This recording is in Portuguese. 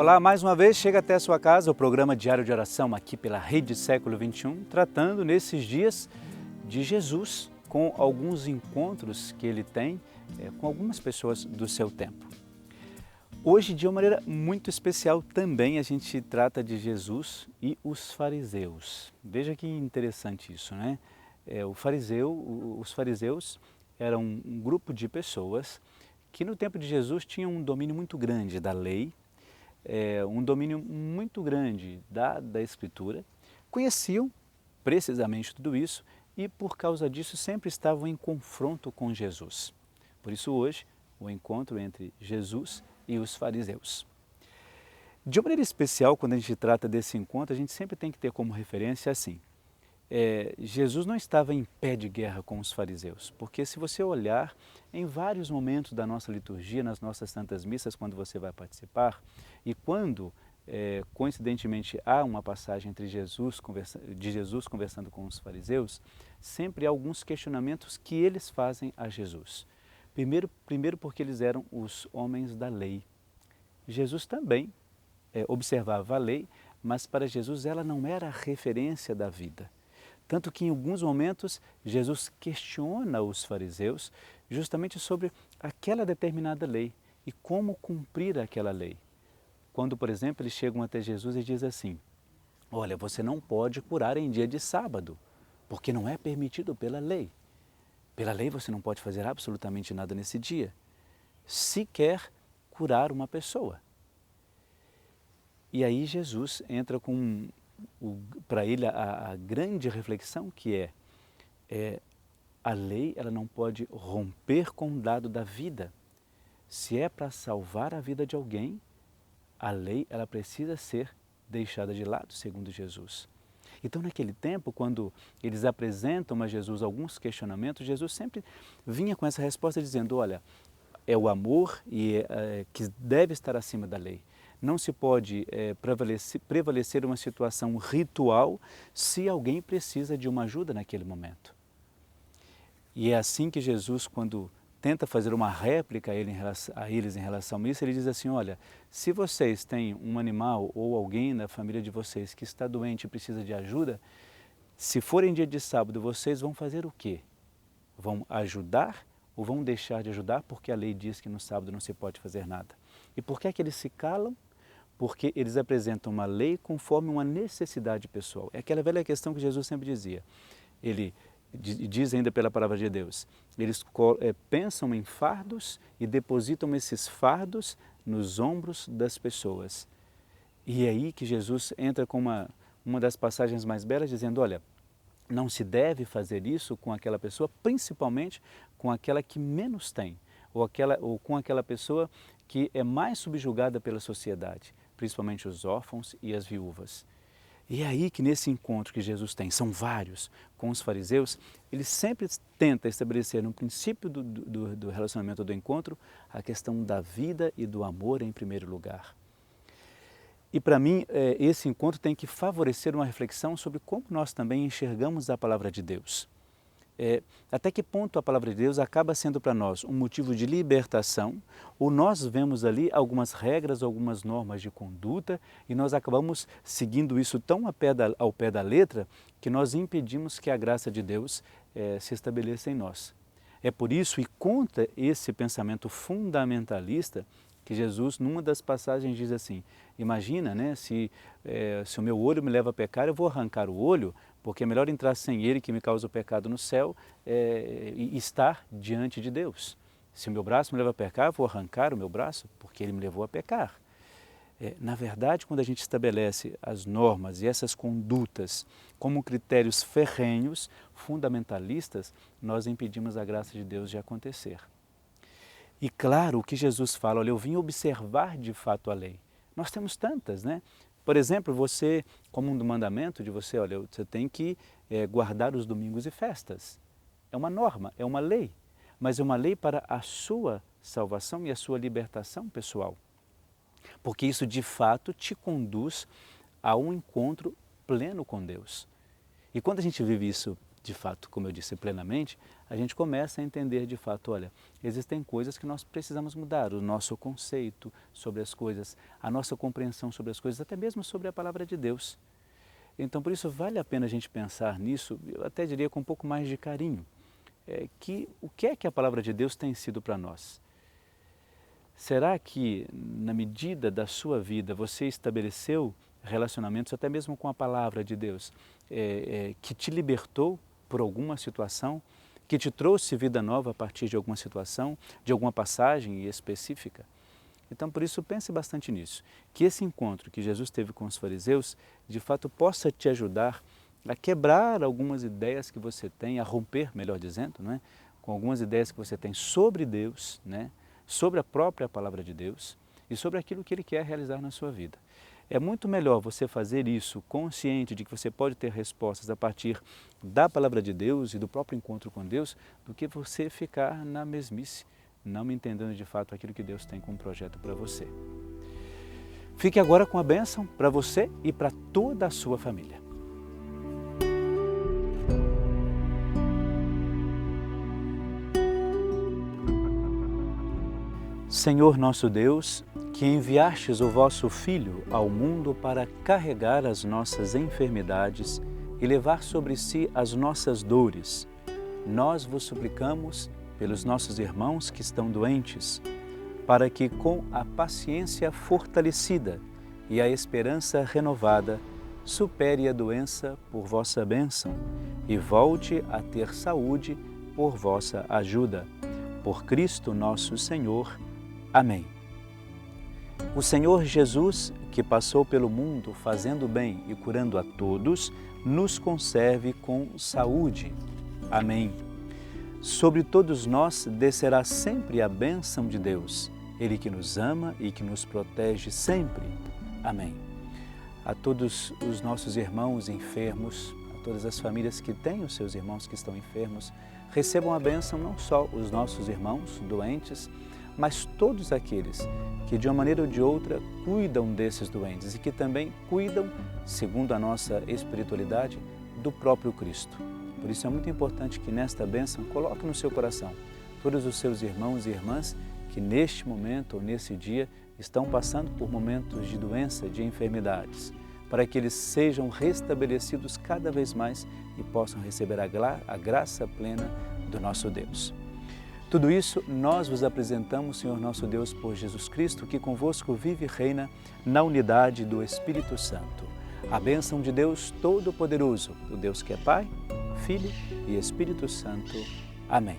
Olá, mais uma vez chega até a sua casa o programa Diário de Oração aqui pela Rede Século XXI, tratando nesses dias de Jesus com alguns encontros que ele tem com algumas pessoas do seu tempo. Hoje, de uma maneira muito especial, também a gente trata de Jesus e os fariseus. Veja que interessante isso, né? Os fariseus eram um grupo de pessoas que no tempo de Jesus tinham um domínio muito grande da lei, um domínio muito grande da Escritura, conheciam precisamente tudo isso e por causa disso sempre estavam em confronto com Jesus. Por isso hoje o encontro entre Jesus e os fariseus. De uma maneira especial, quando a gente trata desse encontro, a gente sempre tem que ter como referência assim, Jesus não estava em pé de guerra com os fariseus, porque se você olhar em vários momentos da nossa liturgia, nas nossas santas missas, quando você vai participar, e quando, coincidentemente, há uma passagem de Jesus conversando com os fariseus, sempre há alguns questionamentos que eles fazem a Jesus. Primeiro porque eles eram os homens da lei. Jesus também observava a lei, mas para Jesus ela não era a referência da vida. Tanto que em alguns momentos Jesus questiona os fariseus justamente sobre aquela determinada lei e como cumprir aquela lei. Quando, por exemplo, eles chegam até Jesus e dizem assim, olha, você não pode curar em dia de sábado, porque não é permitido pela lei. Pela lei você não pode fazer absolutamente nada nesse dia, se quer curar uma pessoa. E aí Jesus entra com para ele a grande reflexão que a lei ela não pode romper com o dado da vida. Se é para salvar a vida de alguém, a lei ela precisa ser deixada de lado, segundo Jesus. Então, naquele tempo, quando eles apresentam a Jesus alguns questionamentos, Jesus sempre vinha com essa resposta dizendo, olha, é o amor que deve estar acima da lei. Não se pode prevalecer uma situação ritual se alguém precisa de uma ajuda naquele momento. E é assim que Jesus, quando tenta fazer uma réplica a eles em relação a isso, ele diz assim, olha, se vocês têm um animal ou alguém na família de vocês que está doente e precisa de ajuda, se forem dia de sábado, vocês vão fazer o quê? Vão ajudar ou vão deixar de ajudar porque a lei diz que no sábado não se pode fazer nada? E por que é que eles se calam? Porque eles apresentam uma lei conforme uma necessidade pessoal. É aquela velha questão que Jesus sempre dizia. Ele diz ainda pela palavra de Deus, eles pensam em fardos e depositam esses fardos nos ombros das pessoas. E é aí que Jesus entra com uma das passagens mais belas, dizendo, olha, não se deve fazer isso com aquela pessoa, principalmente com aquela que menos tem, ou com aquela pessoa que é mais subjugada pela sociedade, principalmente os órfãos e as viúvas. E é aí que nesse encontro que Jesus tem, são vários, com os fariseus, ele sempre tenta estabelecer no princípio do relacionamento do encontro a questão da vida e do amor em primeiro lugar. E para mim, esse encontro tem que favorecer uma reflexão sobre como nós também enxergamos a palavra de Deus. Até que ponto a palavra de Deus acaba sendo para nós um motivo de libertação, ou nós vemos ali algumas regras, algumas normas de conduta e nós acabamos seguindo isso tão ao pé da letra que nós impedimos que a graça de Deus se estabeleça em nós. É por isso e contra esse pensamento fundamentalista que Jesus, numa das passagens, diz assim, imagina, né, se o meu olho me leva a pecar, eu vou arrancar o olho, porque é melhor entrar sem ele que me causa o pecado no céu e estar diante de Deus. Se o meu braço me leva a pecar, eu vou arrancar o meu braço, porque ele me levou a pecar. Na verdade, quando a gente estabelece as normas e essas condutas como critérios ferrenhos, fundamentalistas, nós impedimos a graça de Deus de acontecer. E claro, o que Jesus fala, olha, eu vim observar de fato a lei. Nós temos tantas, né? Por exemplo, você, como um mandamento de você, olha, você tem que guardar os domingos e festas. É uma norma, é uma lei, mas é uma lei para a sua salvação e a sua libertação pessoal. Porque isso de fato te conduz a um encontro pleno com Deus. E quando a gente vive isso de fato, como eu disse, plenamente, a gente começa a entender de fato, olha, existem coisas que nós precisamos mudar, o nosso conceito sobre as coisas, a nossa compreensão sobre as coisas, até mesmo sobre a palavra de Deus. Então, por isso, vale a pena a gente pensar nisso, eu até diria com um pouco mais de carinho, o que é que a palavra de Deus tem sido para nós? Será que, na medida da sua vida, você estabeleceu relacionamentos, até mesmo com a palavra de Deus, que te libertou por alguma situação, que te trouxe vida nova a partir de alguma situação, de alguma passagem específica? Então, por isso, pense bastante nisso. Que esse encontro que Jesus teve com os fariseus, de fato, possa te ajudar a quebrar algumas ideias que você tem, a romper, melhor dizendo, não é? Com algumas ideias que você tem sobre Deus, né? Sobre a própria palavra de Deus e sobre aquilo que Ele quer realizar na sua vida. É muito melhor você fazer isso consciente de que você pode ter respostas a partir da palavra de Deus e do próprio encontro com Deus, do que você ficar na mesmice, não entendendo de fato aquilo que Deus tem como projeto para você. Fique agora com a bênção para você e para toda a sua família. Senhor nosso Deus, que enviastes o vosso Filho ao mundo para carregar as nossas enfermidades e levar sobre si as nossas dores, nós vos suplicamos pelos nossos irmãos que estão doentes, para que com a paciência fortalecida e a esperança renovada, supere a doença por vossa bênção e volte a ter saúde por vossa ajuda. Por Cristo nosso Senhor. Amém. O Senhor Jesus, que passou pelo mundo fazendo bem e curando a todos, nos conserve com saúde. Amém. Sobre todos nós descerá sempre a bênção de Deus, Ele que nos ama e que nos protege sempre. Amém. A todos os nossos irmãos enfermos, a todas as famílias que têm os seus irmãos que estão enfermos, recebam a bênção não só os nossos irmãos doentes, mas todos aqueles que de uma maneira ou de outra cuidam desses doentes e que também cuidam, segundo a nossa espiritualidade, do próprio Cristo. Por isso é muito importante que nesta bênção coloque no seu coração todos os seus irmãos e irmãs que neste momento ou nesse dia estão passando por momentos de doença, de enfermidades, para que eles sejam restabelecidos cada vez mais e possam receber a graça plena do nosso Deus. Tudo isso nós vos apresentamos, Senhor nosso Deus, por Jesus Cristo, que convosco vive e reina na unidade do Espírito Santo. A bênção de Deus Todo-Poderoso, o Deus que é Pai, Filho e Espírito Santo. Amém.